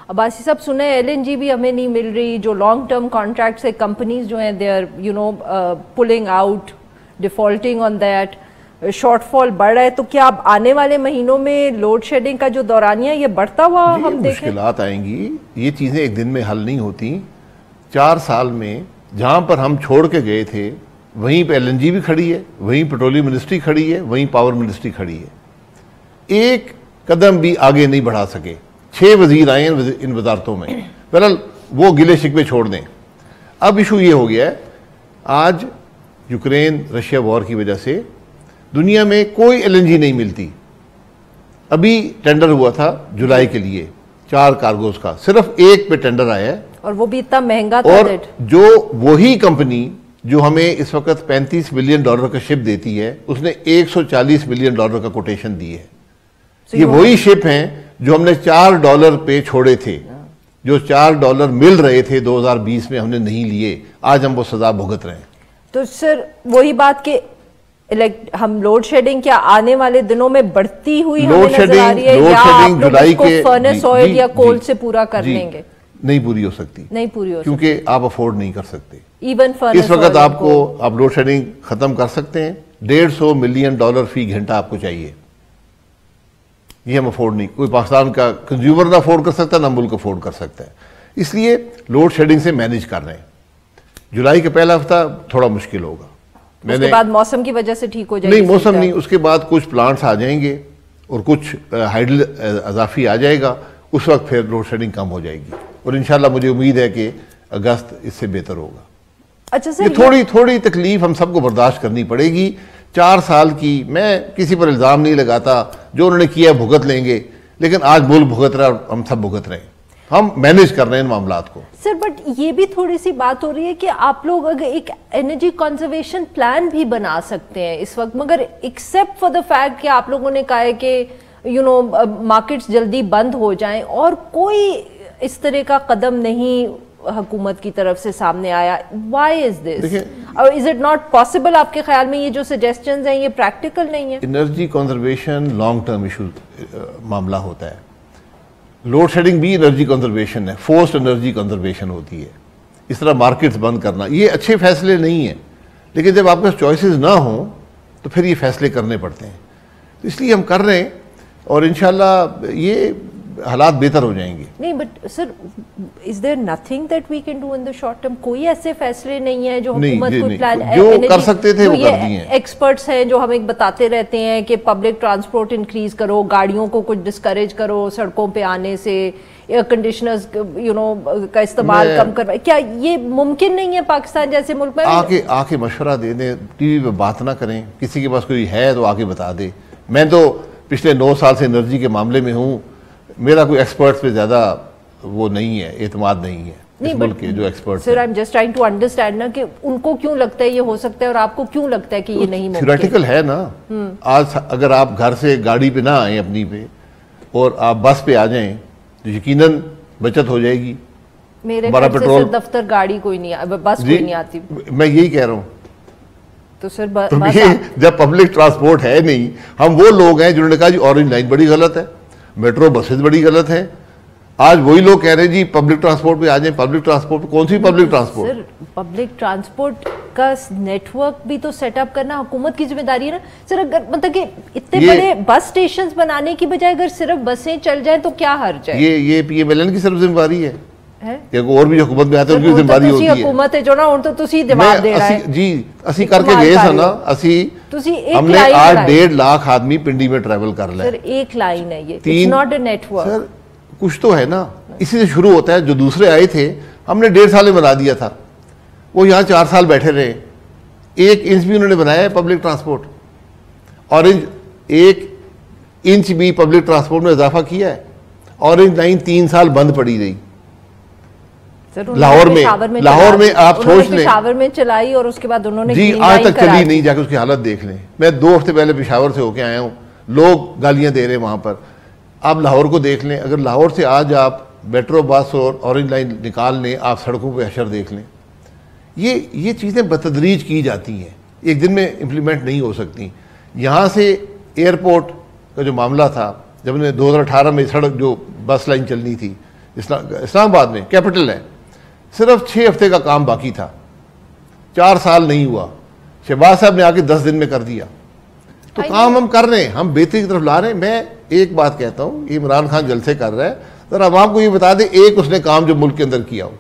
عباسی صاحب سنیں LNG بھی ہمیں نہیں مل رہی, جو لانگ ٹرم کانٹریکٹ سے کمپنیز جو ہیں they are pulling out, defaulting on that, shortfall بڑھ رہا ہے. تو کیا اب آنے والے مہینوں میں لوڈ شیڈنگ کا جو دورانیہ یہ بڑھتا ہوا ہم دیکھیں؟ مشکلات آئیں گی, یہ چیزیں ایک دن میں حل نہیں ہوتی. 4 سال میں جہاں پر ہم چھوڑ کے گئے تھے وہیں پہ LNG بھی کھڑی ہے, وہیں پیٹرولیم منسٹری کھڑی ہے, وہیں پاور منسٹری کھڑی ہے. ایک قدم بھی آگے نہیں بڑھا سکے. 6 وزیر آئے ہیں ان وزارتوں میں. بہرحال وہ گلے شکوے چھوڑ دیں. اب ایشو یہ ہو گیا ہے, آج یوکرین رشیا وار کی وجہ سے دنیا میں کوئی LNG نہیں ملتی. ابھی ٹینڈر ہوا تھا جولائی کے لیے 4 کارگوز کا, صرف ایک پہ ٹینڈر آیا ہے, اور وہ بھی اتنا مہنگا تھا. اور جو وہی کمپنی جو ہمیں اس وقت $35 ملین کا شپ دیتی ہے, اس نے $140 ملین کا کوٹیشن دی ہے. یہ وہی شپ ہیں جو ہم نے $4 پہ چھوڑے تھے, جو $4 مل رہے تھے 2020 میں, ہم نے نہیں لیے. آج ہم وہ سزا بھگت رہے ہیں. تو سر وہی بات کہ ہم لوڈ شیڈنگ کیا آنے والے دنوں میں بڑھتی ہوئی ہمیں نظر آ رہی ہے, یا آپ لوگ اس کو فرنس آئل یا کول سے پورا کر لیں گے؟ نہیں پوری ہو سکتی, نہیں پوری ہو سکتی, کیونکہ آپ افورڈ نہیں کر سکتے. ایون اس وقت آپ لوڈ شیڈنگ ختم کر سکتے ہیں, $150 ملین فی گھنٹہ آپ کو چاہیے. یہ ہم افورڈ نہیں, کوئی پاکستان کا کنزیومر نہ افورڈ کر سکتا, نہ ملک افورڈ کر سکتا ہے. اس لیے لوڈ شیڈنگ سے مینیج کر رہے ہیں. جولائی کا پہلا ہفتہ تھوڑا مشکل ہوگا. اس کے بعد موسم کی وجہ سے ٹھیک ہو جائے گی؟ نہیں, موسم نہیں, اس کے بعد کچھ پلانٹس آ جائیں گے اور کچھ ہائیڈل اضافی آ جائے گا. اس وقت پھر لوڈ شیڈنگ کم ہو جائے گی, اور انشاءاللہ مجھے امید ہے کہ اگست اس سے بہتر ہوگا. اچھا سر, تھوڑی تکلیف ہم سب کو برداشت کرنی پڑے گی. 4 سال کی, میں کسی پر الزام نہیں لگاتا, جو انہوں نے کیا بھگت لیں گے, لیکن آج ملک بھگت رہا ہے اور ہم سب بھگت رہے ہیں. ہم مینیج کر رہے ہیں ان معاملات کو. سر بٹ یہ بھی تھوڑی سی بات ہو رہی ہے کہ آپ لوگ اگر ایک انرجی کنزرویشن پلان بھی بنا سکتے ہیں اس وقت, مگر ایکسیپٹ فار دا فیکٹ کہ آپ لوگوں نے کہا ہے کہ مارکیٹس جلدی بند ہو جائیں, اور کوئی اس طرح کا قدم نہیں حکومت کی طرف سے سامنے آیا. وائی از دس, اور از اٹ ناٹ پاسبل؟ آپ کے خیال میں یہ جو سجیسٹنز ہیں یہ پریکٹیکل نہیں ہے؟ Energy conservation long term issue معاملہ ہوتا ہے. لوڈ شیڈنگ بھی انرجی کنزرویشن ہے, فورسڈ انرجی کنزرویشن ہوتی ہے. اس طرح مارکیٹس بند کرنا, یہ اچھے فیصلے نہیں ہیں, لیکن جب آپ کے چوائسز نہ ہوں تو پھر یہ فیصلے کرنے پڑتے ہیں. تو اس لیے ہم کر رہے ہیں, اور انشاءاللہ یہ حالات بہتر ہو جائیں گے. نہیں but sir, is there nothing that we can do in the short term? کوئی ایسے فیصلے نہیں ہیں جو حکومت کو پلان, جو کر سکتے تھے وہ کر دیے ہیں. ایکسپرٹس ہیں جو ہمیں بتاتے رہتے ہیں کہ پبلک ٹرانسپورٹ انکریز کرو, گاڑیوں کو کچھ ڈسکریج کرو سڑکوں پہ آنے سے, ایئر کنڈیشنرز کا استعمال کم کرو. کیا یہ ممکن نہیں ہے پاکستان جیسے ملک میں؟ آ کے مشورہ دے دیں, ٹی وی پہ بات نہ کریں. کسی کے پاس کوئی ہے تو آ کے بتا دے. میں تو پچھلے 9 سال سے انرجی کے معاملے میں ہوں, میرا کوئی ایکسپرٹس پہ زیادہ وہ نہیں ہے, اعتماد نہیں ہے اس ملک کے جو experts. Sir I am just trying to understand نا کہ ان کو کیوں لگتا ہے یہ ہو سکتا ہے اور آپ کو کیوں لگتا ہے کہ یہ نہیں ممکن. تھیوریٹیکل ہے نا. آج اگر آپ گھر سے گاڑی پہ نہ آئیں اپنی پہ اور آپ بس پہ آ جائیں تو یقیناً بچت ہو جائے گی. میرے گھر سے سر دفتر گاڑی کوئی نہیں, بس کوئی نہیں آتی. میں یہی کہہ رہا ہوں. تو سر جب پبلک ٹرانسپورٹ ہے نہیں, ہم وہ لوگ ہیں جنہوں نے کہا جی اورنج لائن بڑی غلط ہے, میٹرو بسز بڑی غلط ہیں. آج وہی لوگ کہہ رہے ہیں جی پبلک ٹرانسپورٹ پہ آ جائیں. پبلک ٹرانسپورٹ پہ کون سی پبلک ٹرانسپورٹ؟ سر پبلک ٹرانسپورٹ کا نیٹ ورک بھی تو سیٹ اپ کرنا حکومت کی ذمہ داری ہے نا سر. اگر مطلب کہ اتنے بڑے بس اسٹیشنز بنانے کی بجائے اگر صرف بسیں چل جائیں تو کیا حرج ہے؟ یہ PMLN کی صرف ذمہ داری ہے, اور بھی حکومت میں آتے ہیں ان کی ذمہ داری ہوتی ہے. حکومت ہے جو نا, تو تسی دماغ دے رہا ہے. جی اسی کر کے گئے سا نا, ہم نے آج 1.5 لاکھ آدمی پنڈی میں ٹریول کر لیا. سر ایک لائن ہے یہ, it's not a network. Sir کچھ تو ہے نا, اسی سے شروع ہوتا ہے. جو دوسرے آئے تھے ہم نے 1.5 سال میں بنا دیا تھا, وہ یہاں 4 سال بیٹھے رہے. 1 انچ بھی انہوں نے بنایا ہے پبلک ٹرانسپورٹ. اورنج 1 انچ بھی پبلک ٹرانسپورٹ میں اضافہ کیا ہے. اورنج لائن 3 سال بند پڑی رہی لاہور میں. آپ سوچ لیں پشاور میں چلائی اور اس کے بعد انہوں نے جی آج تک چلی نہیں. جا کے اس کی حالت دیکھ لیں. میں 2 ہفتے پہلے پشاور سے ہو کے آیا ہوں, لوگ گالیاں دے رہے ہیں وہاں پر. آپ لاہور کو دیکھ لیں, اگر لاہور سے آج آپ میٹرو بس اور اورنج لائن نکال لیں, آپ سڑکوں پہ حشر دیکھ لیں. یہ چیزیں بتدریج کی جاتی ہیں, ایک دن میں امپلیمنٹ نہیں ہو سکتی. یہاں سے ایئرپورٹ کا جو معاملہ تھا, جب نے 2018 میں سڑک جو بس لائن چلنی تھی, اسلام آباد میں کیپٹل ہے، صرف 6 ہفتے کا کام باقی تھا، 4 سال نہیں ہوا، شہباز صاحب نے آ کے 10 دن میں کر دیا. تو کام ہم کر رہے ہیں، ہم بہتری کی طرف لا رہے ہیں. میں ایک بات کہتا ہوں، عمران خان جلسے کر رہا ہے، ذرا عوام کو یہ بتا دیں ایک اس نے کام جو ملک کے اندر کیا ہو.